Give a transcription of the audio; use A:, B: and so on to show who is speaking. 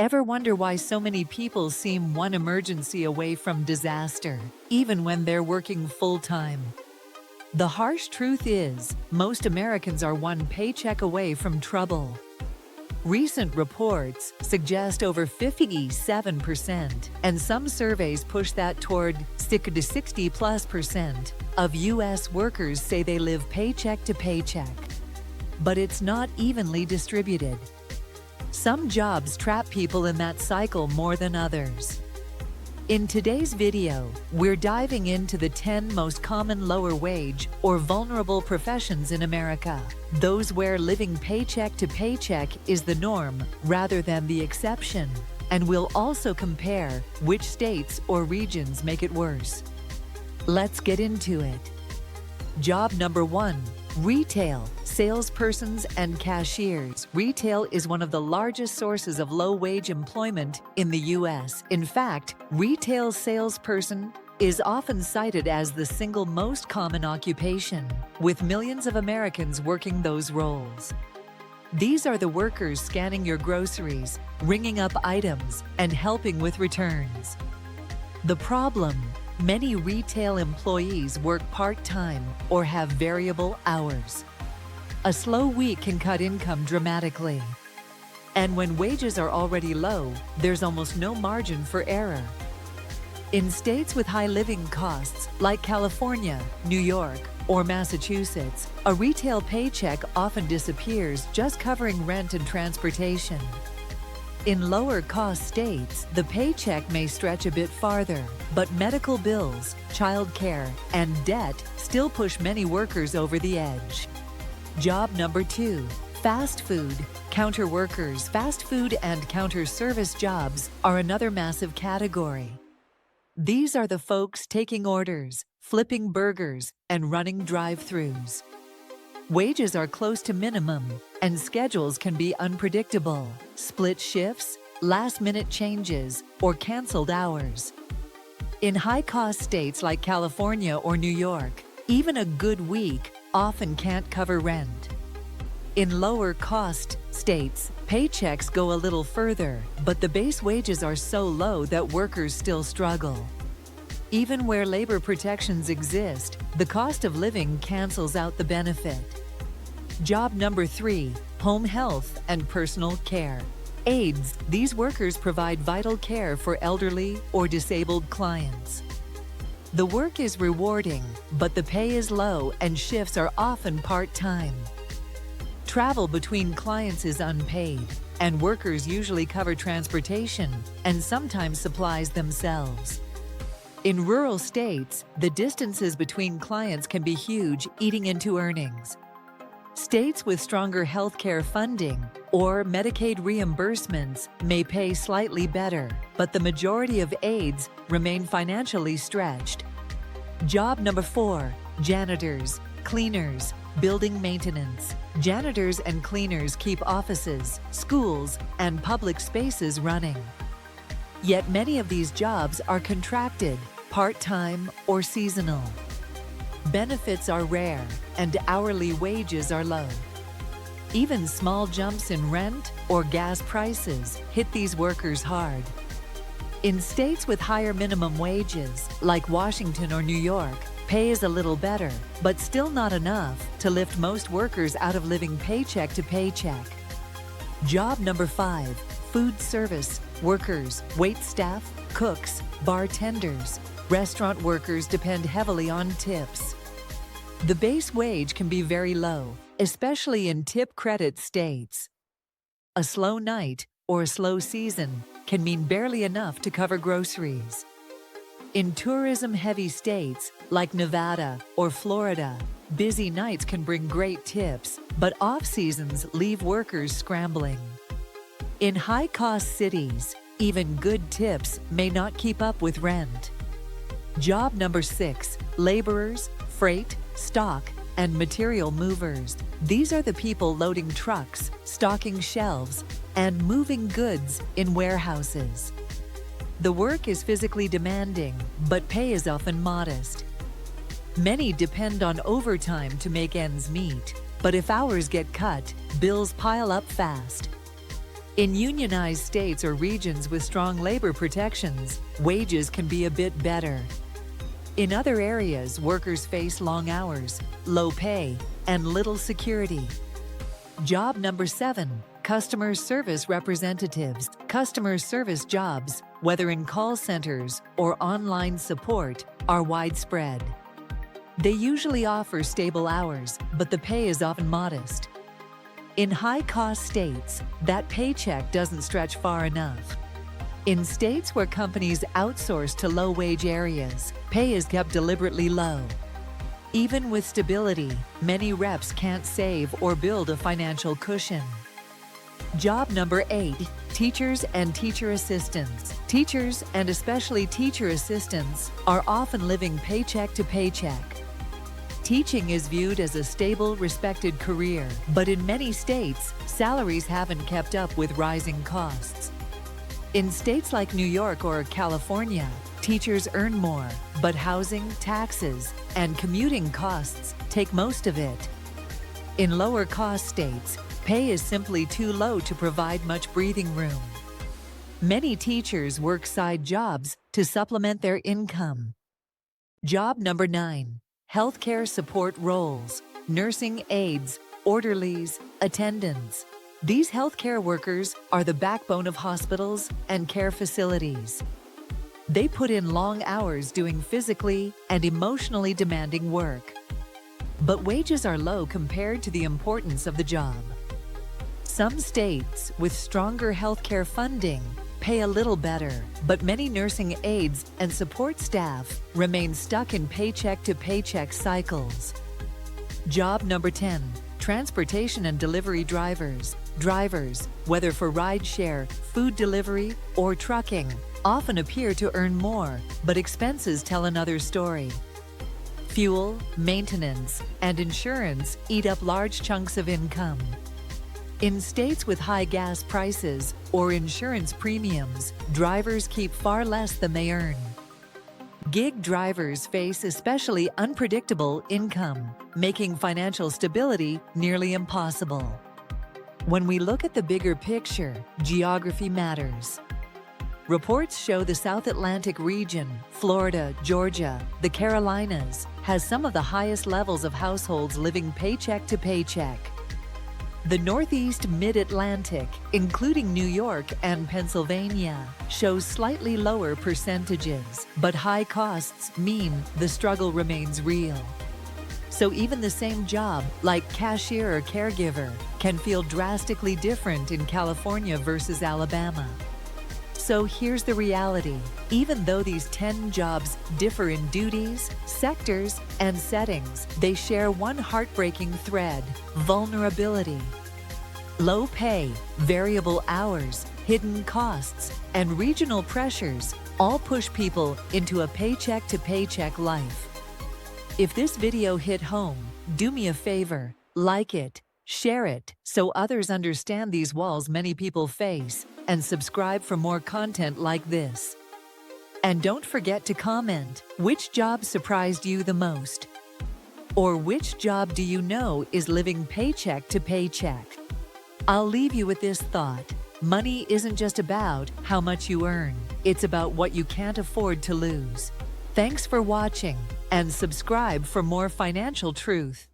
A: Ever wonder why so many people seem one emergency away from disaster, even when they're working full-time? The harsh truth is, most Americans are one paycheck away from trouble. Recent reports suggest over 57%, and some surveys push that toward 60+% of U.S. workers say they live paycheck to paycheck. But it's not evenly distributed. Some jobs trap people in that cycle more than others. In today's video, we're diving into the 10 most common lower wage or vulnerable professions in America, those where living paycheck to paycheck is the norm rather than the exception, and we'll also compare which states or regions make it worse. Let's get into it. Job number 1. Retail, salespersons and cashiers. Retail is one of the largest sources of low-wage employment in the U.S. In fact, retail salesperson is often cited as the single most common occupation, with millions of Americans working those roles. These are the workers scanning your groceries, ringing up items, and helping with returns. The problem: many retail employees work part-time or have variable hours. A slow week can cut income dramatically. And when wages are already low, there's almost no margin for error. In states with high living costs, like California, New York, or Massachusetts, a retail paycheck often disappears, just covering rent and transportation. In lower-cost states, the paycheck may stretch a bit farther, but medical bills, child care, and debt still push many workers over the edge. Job number 2. Fast food. Counter workers. Fast food and counter service jobs are another massive category. These are the folks taking orders, flipping burgers, and running drive-thrus. Wages are close to minimum, and schedules can be unpredictable. Split shifts, last-minute changes, or canceled hours. In high-cost states like California or New York, even a good week often can't cover rent. In lower-cost states, paychecks go a little further, but the base wages are so low that workers still struggle. Even where labor protections exist, the cost of living cancels out the benefit. Job number 3. Home health and personal care. Aides. These workers provide vital care for elderly or disabled clients. The work is rewarding, but the pay is low and shifts are often part-time. Travel between clients is unpaid, and workers usually cover transportation and sometimes supplies themselves. In rural states, the distances between clients can be huge, eating into earnings. States with stronger healthcare funding or Medicaid reimbursements may pay slightly better, but the majority of aides remain financially stretched. Job number 4. Janitors, cleaners, building maintenance. Janitors and cleaners keep offices, schools, and public spaces running. Yet many of these jobs are contracted, part-time, or seasonal. Benefits are rare, and hourly wages are low. Even small jumps in rent or gas prices hit these workers hard. In states with higher minimum wages, like Washington or New York, pay is a little better, but still not enough to lift most workers out of living paycheck to paycheck. Job number 5. Food service workers, waitstaff, cooks, bartenders. Restaurant workers depend heavily on tips. The base wage can be very low, especially in tip credit states. A slow night or a slow season can mean barely enough to cover groceries. In tourism-heavy states like Nevada or Florida, busy nights can bring great tips, but off-seasons leave workers scrambling. In high-cost cities, even good tips may not keep up with rent. Job number 6. Laborers, freight, stock, and material movers. These are the people loading trucks, stocking shelves, and moving goods in warehouses. The work is physically demanding, but pay is often modest. Many depend on overtime to make ends meet, but if hours get cut, bills pile up fast. In unionized states or regions with strong labor protections, wages can be a bit better. In other areas, workers face long hours, low pay, and little security. Job number 7, customer service representatives. Customer service jobs, whether in call centers or online support, are widespread. They usually offer stable hours, but the pay is often modest. In high-cost states, that paycheck doesn't stretch far enough. In states where companies outsource to low-wage areas, pay is kept deliberately low. Even with stability, many reps can't save or build a financial cushion. Job number 8, teachers and teacher assistants. Teachers, and especially teacher assistants, are often living paycheck to paycheck. Teaching is viewed as a stable, respected career, but in many states, salaries haven't kept up with rising costs. In states like New York or California, teachers earn more, but housing, taxes, and commuting costs take most of it. In lower-cost states, pay is simply too low to provide much breathing room. Many teachers work side jobs to supplement their income. Job number 9, healthcare support roles, nursing aides, orderlies, attendants. These healthcare workers are the backbone of hospitals and care facilities. They put in long hours doing physically and emotionally demanding work. But wages are low compared to the importance of the job. Some states with stronger healthcare funding pay a little better, but many nursing aides and support staff remain stuck in paycheck-to-paycheck cycles. Job number 10, transportation and delivery drivers. Drivers, whether for rideshare, food delivery, or trucking, often appear to earn more, but expenses tell another story. Fuel, maintenance, and insurance eat up large chunks of income. In states with high gas prices or insurance premiums, drivers keep far less than they earn. Gig drivers face especially unpredictable income, making financial stability nearly impossible. When we look at the bigger picture, geography matters. Reports show the South Atlantic region, Florida, Georgia, the Carolinas, has some of the highest levels of households living paycheck to paycheck. The Northeast Mid-Atlantic, including New York and Pennsylvania, shows slightly lower percentages, but high costs mean the struggle remains real. So even the same job, like cashier or caregiver, can feel drastically different in California versus Alabama. So here's the reality. Even though these 10 jobs differ in duties, sectors, and settings, they share one heartbreaking thread: vulnerability. Low pay, variable hours, hidden costs, and regional pressures all push people into a paycheck-to-paycheck life. If this video hit home, do me a favor, like it, share it so others understand these walls many people face, and subscribe for more content like this. And don't forget to comment which job surprised you the most, or which job do you know is living paycheck to paycheck. I'll leave you with this thought: money isn't just about how much you earn, it's about what you can't afford to lose. Thanks for watching, and subscribe for more financial truth.